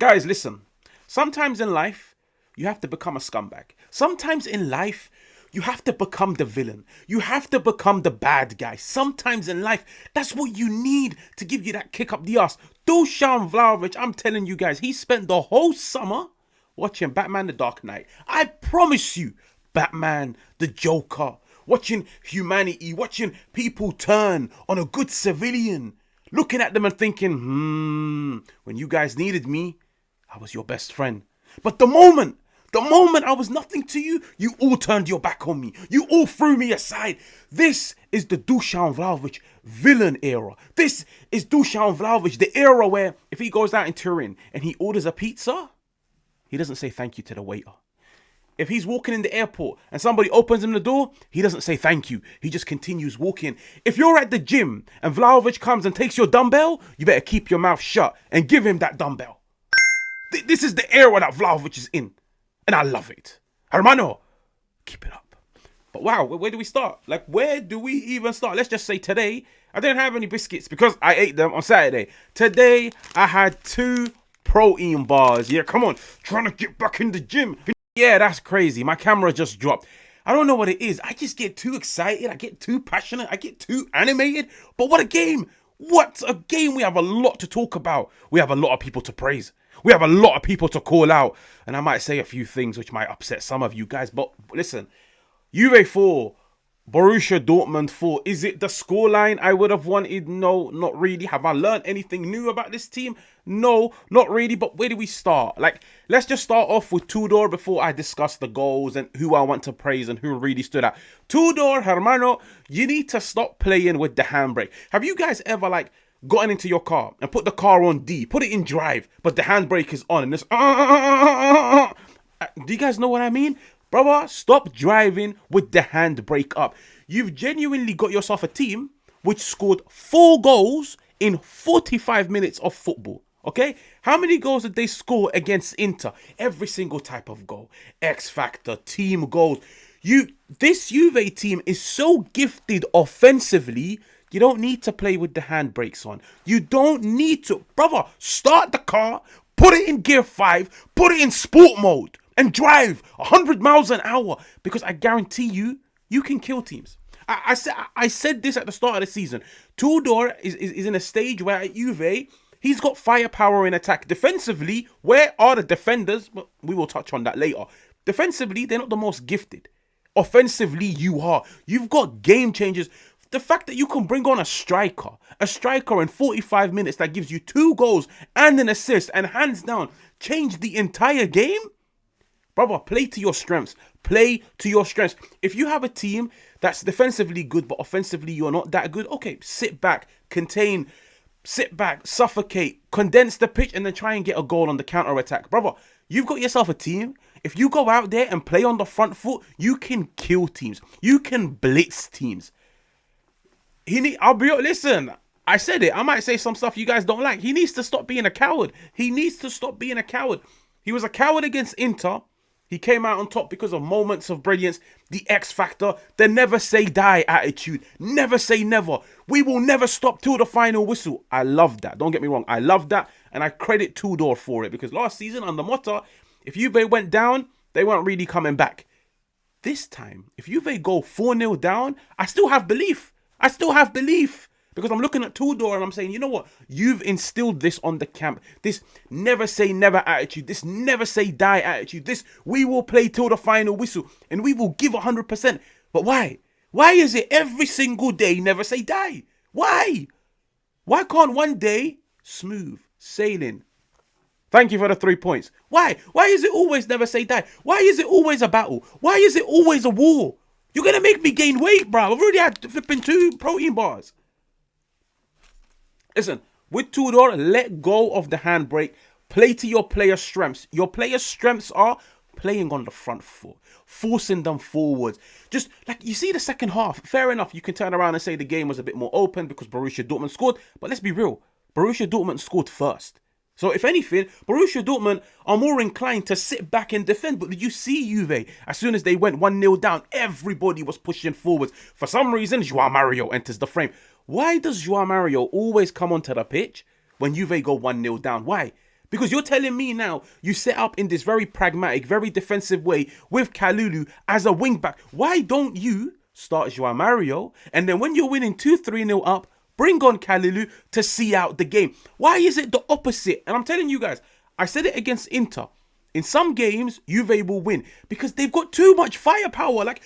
Guys, listen. Sometimes in life, you have to become a scumbag. Sometimes in life, you have to become the villain. You have to become the bad guy. Sometimes in life, that's what you need to give you that kick up the ass. Dusan Vlahovic, I'm telling you guys, he spent the whole summer watching Batman the Dark Knight. I promise you, Batman, the Joker, watching humanity, watching people turn on a good civilian, looking at them and thinking, when you guys needed me, I was your best friend. But the moment I was nothing to you, you all turned your back on me. You all threw me aside. This is the Dusan Vlahovic villain era. This is Dusan Vlahovic, the era where if he goes out in Turin and he orders a pizza, he doesn't say thank you to the waiter. If he's walking in the airport and somebody opens him the door, he doesn't say thank you. He just continues walking. If you're at the gym and Vlahovic comes and takes your dumbbell, you better keep your mouth shut and give him that dumbbell. This is the era that Vlahovic is in. And I love it. Hermano, keep it up. But wow, where do we start? Like, where do we even start? Let's just say today, I didn't have any biscuits because I ate them on Saturday. Today, I had 2 protein bars. Yeah, come on. Trying to get back in the gym. Yeah, that's crazy. My camera just dropped. I don't know what it is. I just get too excited. I get too passionate. I get too animated. But what a game. What a game. We have a lot to talk about. We have a lot of people to praise. We have a lot of people to call out. And I might say a few things which might upset some of you guys. But listen, Juve 4, Borussia Dortmund 4. Is it the scoreline I would have wanted? No, not really. Have I learned anything new about this team? No, not really. But where do we start? Like, let's just start off with Tudor before I discuss the goals and who I want to praise and who really stood out. Tudor, hermano, you need to stop playing with the handbrake. Have you guys ever, like, gotten into your car and put the car on D, put it in drive, but the handbrake is on and this do you guys know what I mean? Brother, stop driving with the handbrake up. You've genuinely got yourself a team which scored 4 goals in 45 minutes of football. Okay? How many goals did they score against Inter? Every single type of goal. X Factor, team goals. This Juve team is so gifted offensively. You don't need to play with the handbrakes on. You don't need to. Brother, start the car, put it in gear 5, put it in sport mode, and drive 100 miles an hour. Because I guarantee you, you can kill teams. I said this at the start of the season. Tudor is in a stage where at Juve, he's got firepower in attack. Defensively, where are the defenders? But we will touch on that later. Defensively, they're not the most gifted. Offensively, you are. You've got game changers. The fact that you can bring on a striker in 45 minutes that gives you 2 goals and an assist and hands down change the entire game. Brother, play to your strengths. Play to your strengths. If you have a team that's defensively good but offensively you're not that good, okay, sit back, contain, sit back, suffocate, condense the pitch and then try and get a goal on the counter-attack. Brother, you've got yourself a team. If you go out there and play on the front foot, you can kill teams. You can blitz teams. Listen, I said it. I might say some stuff you guys don't like. He needs to stop being a coward. He needs to stop being a coward. He was a coward against Inter. He came out on top because of moments of brilliance, the X factor, the never say die attitude. Never say never. We will never stop till the final whistle. I love that. Don't get me wrong. I love that. And I credit Tudor for it. Because last season under Motta, if Juve went down, they weren't really coming back. This time, if Juve go 4-0 down, I still have belief. Because I'm looking at Tudor and I'm saying, you know what? You've instilled this on the camp. This never say never attitude. This never say die attitude. This we will play till the final whistle. And we will give 100%. But why? Why is it every single day never say die? Why? Why can't one day smooth sailing? Thank you for the 3 points. Why? Why is it always never say die? Why is it always a battle? Why is it always a war? You're going to make me gain weight, bro. I've already had flipping 2 protein bars. Listen, with Tudor, let go of the handbrake. Play to your players' strengths. Your players' strengths are playing on the front foot, forcing them forwards. Just like you see the second half. Fair enough, you can turn around and say the game was a bit more open because Borussia Dortmund scored. But let's be real. Borussia Dortmund scored first. So if anything, Borussia Dortmund are more inclined to sit back and defend. But did you see Juve? As soon as they went 1-0 down, everybody was pushing forwards. For some reason, João Mario enters the frame. Why does João Mario always come onto the pitch when Juve go 1-0 down? Why? Because you're telling me now you set up in this very pragmatic, very defensive way with Kalulu as a wing back. Why don't you start Joao Mario, and then when you're winning 2-3-0 up, bring on Kalulu to see out the game? Why is it the opposite? And I'm telling you guys, I said it against Inter. In some games, Juve will win because they've got too much firepower. Like,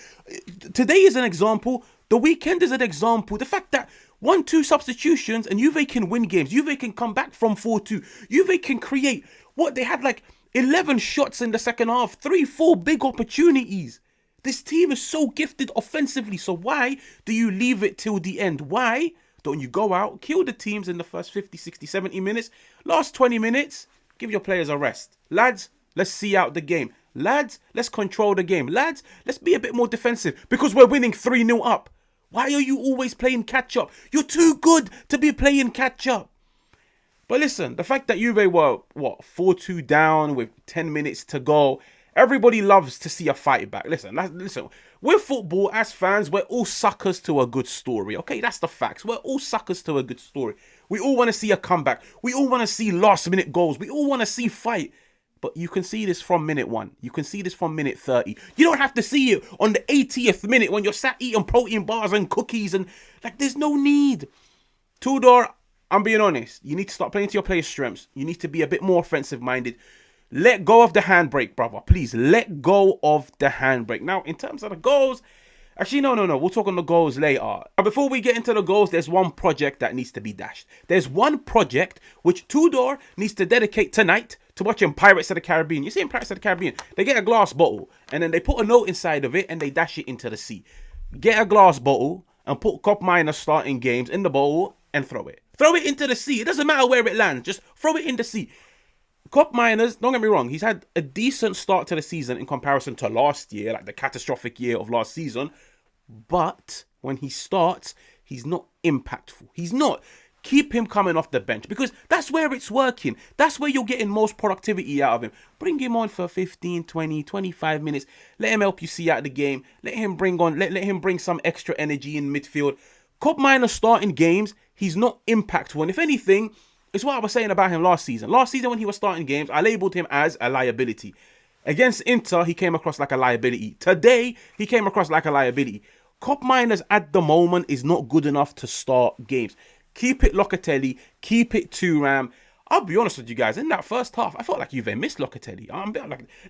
today is an example. The weekend is an example. The fact that 1-2 substitutions and Juve can win games. Juve can come back from 4-2. Juve can create what they had, like 11 shots in the second half, 3-4 big opportunities. This team is so gifted offensively. So why do you leave it till the end? Why don't you go out, kill the teams in the first 50, 60, 70 minutes? Last 20 minutes, give your players a rest. Lads, let's see out the game. Lads, let's control the game. Lads, let's be a bit more defensive because we're winning 3-0 up. Why are you always playing catch-up? You're too good to be playing catch-up. But listen, the fact that Juve were, 4-2 down with 10 minutes to go, everybody loves to see a fight back. Listen, with football, as fans, we're all suckers to a good story, okay? That's the facts. We're all suckers to a good story. We all want to see a comeback. We all want to see last-minute goals. We all want to see fight. But you can see this from minute 1. You can see this from minute 30. You don't have to see it on the 80th minute when you're sat eating protein bars and cookies. And, like, there's no need. Tudor, I'm being honest. You need to start playing to your players' strengths. You need to be a bit more offensive-minded. Let go of the handbrake, brother. Please, let go of the handbrake. Now, in terms of the goals... Actually, no. We'll talk on the goals later. But before we get into the goals, there's one project that needs to be dashed. There's one project which Tudor needs to dedicate tonight to watching Pirates of the Caribbean. You see in Pirates of the Caribbean, they get a glass bottle and then they put a note inside of it and they dash it into the sea. Get a glass bottle and put Cup Minor starting games in the bottle and throw it. Throw it into the sea. It doesn't matter where it lands. Just throw it in the sea. Cup Miners, don't get me wrong, he's had a decent start to the season in comparison to last year, like the catastrophic year of last season. But when he starts, he's not impactful. He's not. Keep him coming off the bench because that's where it's working. That's where you're getting most productivity out of him. Bring him on for 15, 20, 25 minutes. Let him help you see out the game. Let him bring some extra energy in midfield. Cup Minor starting games, he's not impactful. And if anything, it's what I was saying about him last season. Last season when he was starting games, I labelled him as a liability. Against Inter, he came across like a liability. Today, he came across like a liability. Cup Miners at the moment is not good enough to start games. Keep it Locatelli. Keep it Turam. I'll be honest with you guys. In that first half, I felt like Juve missed Locatelli.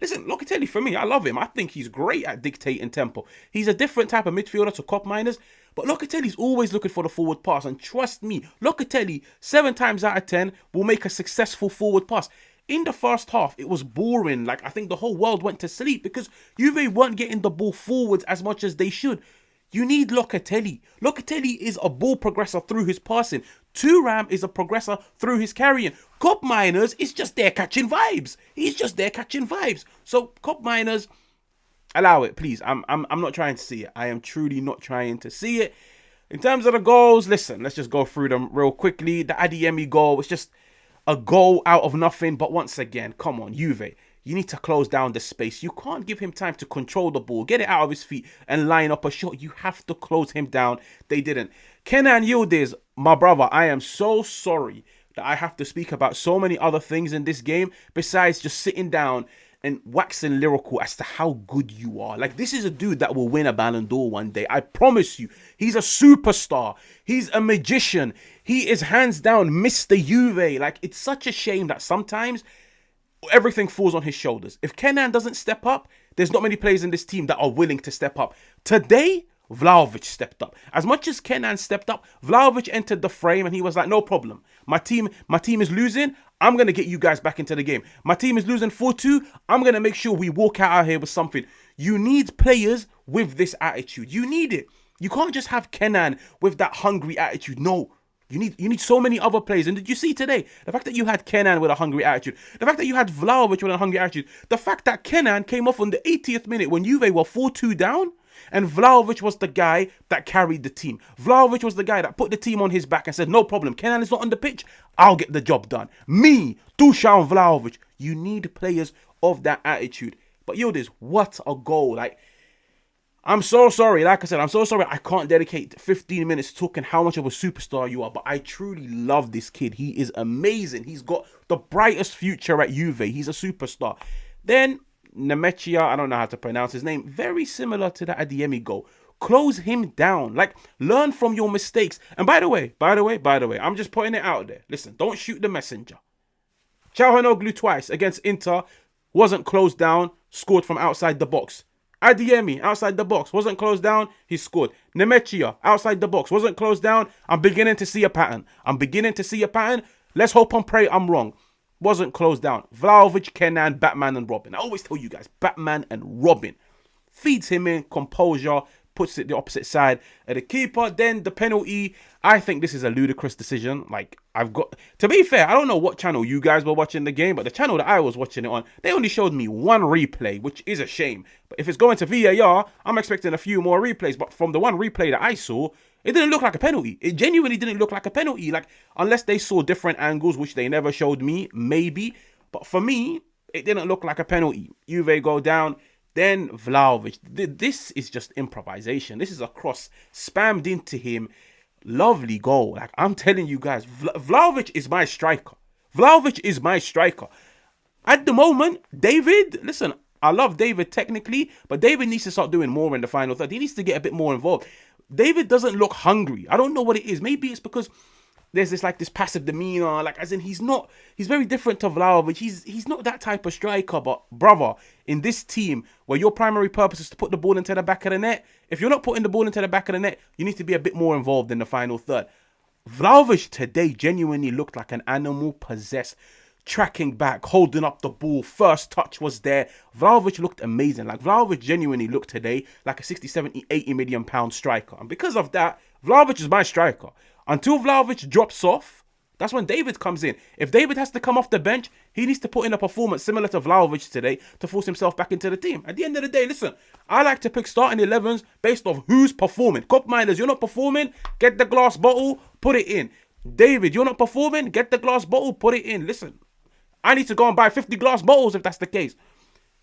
Listen, Locatelli for me, I love him. I think he's great at dictating tempo. He's a different type of midfielder to Cup Miners. But Locatelli's always looking for the forward pass. And trust me, Locatelli, 7 times out of 10, will make a successful forward pass. In the first half, it was boring. Like, I think the whole world went to sleep because Juve weren't getting the ball forwards as much as they should. You need Locatelli. Locatelli is a ball progressor through his passing. Thuram is a progressor through his carrying. Cup Miners is just there catching vibes. He's just there catching vibes. So, Cup Miners, allow it, please. I'm not trying to see it. I am truly not trying to see it. In terms of the goals, listen, let's just go through them real quickly. The Adeyemi goal was just a goal out of nothing. But once again, come on, Juve. You need to close down the space. You can't give him time to control the ball, get it out of his feet and line up a shot. You have to close him down. They didn't. Kenan Yildiz, my brother, I am so sorry that I have to speak about so many other things in this game besides just sitting down and waxing lyrical as to how good you are. Like, this is a dude that will win a Ballon d'Or one day. I promise you. He's a superstar. He's a magician. He is hands down Mr. Juve. Like, it's such a shame that sometimes everything falls on his shoulders. If Kenan doesn't step up, there's not many players in this team that are willing to step up. Today, Vlahovic stepped up. As much as Kenan stepped up, Vlahovic entered the frame and he was like, no problem. My team is losing. I'm going to get you guys back into the game. My team is losing 4-2. I'm going to make sure we walk out of here with something. You need players with this attitude. You need it. You can't just have Kenan with that hungry attitude. No. You need so many other players. And did you see today? The fact that you had Kenan with a hungry attitude. The fact that you had Vlahovic with a hungry attitude. The fact that Kenan came off on the 80th minute when Juve were 4-2 down. And Vlahovic was the guy that carried the team. Vlahovic was the guy that put the team on his back and said, no problem. Kenan is not on the pitch. I'll get the job done. Me, Dusan Vlahovic. You need players of that attitude. But Yildiz, what a goal. Like, I'm so sorry. Like I said, I'm so sorry. I can't dedicate 15 minutes talking how much of a superstar you are, but I truly love this kid. He is amazing. He's got the brightest future at Juve. He's a superstar. Then Nemetia, I don't know how to pronounce his name. Very similar to that Adeyemi goal. Close him down. Like, learn from your mistakes. And by the way, I'm just putting it out there. Listen, don't shoot the messenger. Çalhanoğlu twice against Inter, wasn't closed down, scored from outside the box. Adeyemi, outside the box, wasn't closed down, he scored. Nemetia, outside the box, wasn't closed down. I'm beginning to see a pattern. Let's hope and pray I'm wrong. Wasn't closed down. Vlahovic, Kenan, Batman and Robin. I always tell you guys, Batman and Robin. Feeds him in, composure, puts it the opposite side of the keeper. Then the penalty, I think this is a ludicrous decision. Like, to be fair, I don't know what channel you guys were watching the game, but the channel that I was watching it on, they only showed me one replay, which is a shame. But if it's going to VAR, I'm expecting a few more replays. But from the one replay that I saw, it didn't look like a penalty. It genuinely didn't look like a penalty. Like, unless they saw different angles, which they never showed me, maybe. But for me, it didn't look like a penalty. Juve go down. Then Vlahovic. This is just improvisation. This is a cross spammed into him. Lovely goal. Like, I'm telling you guys, Vlahovic is my striker. At the moment, David, listen, I love David technically, but David needs to start doing more in the final third. He needs to get a bit more involved. David doesn't look hungry. I don't know what it is. Maybe it's because there's this passive demeanor, like, as in he's very different to Vlahovic. He's not that type of striker, but brother, in this team where your primary purpose is to put the ball into the back of the net, if you're not putting the ball into the back of the net, you need to be a bit more involved in the final third. Vlahovic today genuinely looked like an animal possessed, tracking back, holding up the ball, first touch was there. Vlahovic looked amazing. Like, Vlahovic genuinely looked today like a 60, 70, 80 million pound striker. And because of that, Vlahovic is my striker. Until Vlahovic drops off, that's when David comes in. If David has to come off the bench, he needs to put in a performance similar to Vlahovic today to force himself back into the team. At the end of the day, listen, I like to pick starting 11s based off who's performing. Cup minders, you're not performing, get the glass bottle, put it in. David, you're not performing, get the glass bottle, put it in. Listen, I need to go and buy 50 glass bottles if that's the case.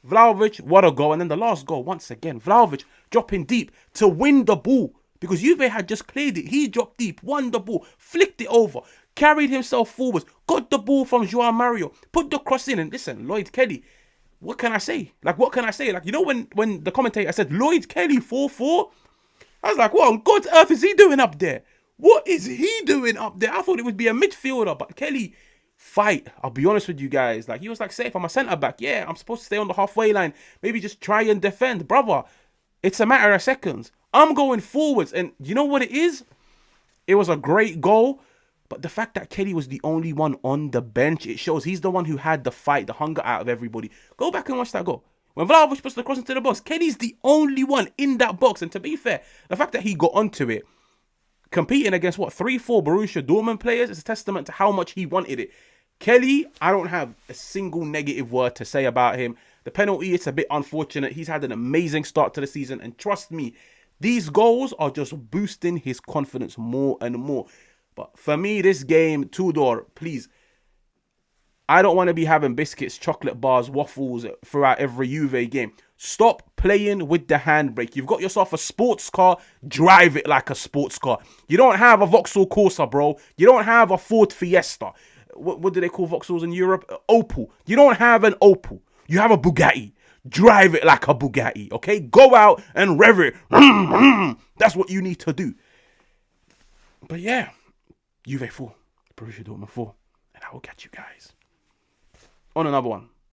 Vlahovic, what a goal. And then the last goal, once again, Vlahovic dropping deep to win the ball. Because Juve had just cleared it. He dropped deep, won the ball, flicked it over, carried himself forwards, got the ball from Joao Mario, put the cross in. And listen, Lloyd Kelly, what can I say? Like, you know when the commentator said, Lloyd Kelly 4-4? I was like, what on God's earth is he doing up there? What is he doing up there? I thought it would be a midfielder, but Kelly, fight. I'll be honest with you guys. Like, he was like, safe, I'm a centre-back. Yeah, I'm supposed to stay on the halfway line. Maybe just try and defend. Brother, it's a matter of seconds. I'm going forwards, and you know what it is? It was a great goal, but the fact that Kelly was the only one on the bench, it shows he's the one who had the fight, the hunger out of everybody. Go back and watch that goal. When Vlahovic puts the cross into the box, Kelly's the only one in that box, and to be fair, the fact that he got onto it, competing against, 3-4 Borussia Dortmund players, is a testament to how much he wanted it. Kelly, I don't have a single negative word to say about him. The penalty, it's a bit unfortunate. He's had an amazing start to the season, and trust me, these goals are just boosting his confidence more and more. But for me, this game, Tudor, please, I don't want to be having biscuits, chocolate bars, waffles throughout every Juve game. Stop playing with the handbrake. You've got yourself a sports car, drive it like a sports car. You don't have a Vauxhall Corsa, bro. You don't have a Ford Fiesta. What do they call Vauxhalls in Europe? Opel. You don't have an Opel. You have a Bugatti. Drive it like a Bugatti, okay? Go out and rev it. That's what you need to do. But yeah, Juve 4, Borussia Dortmund 4. And I will catch you guys on another one.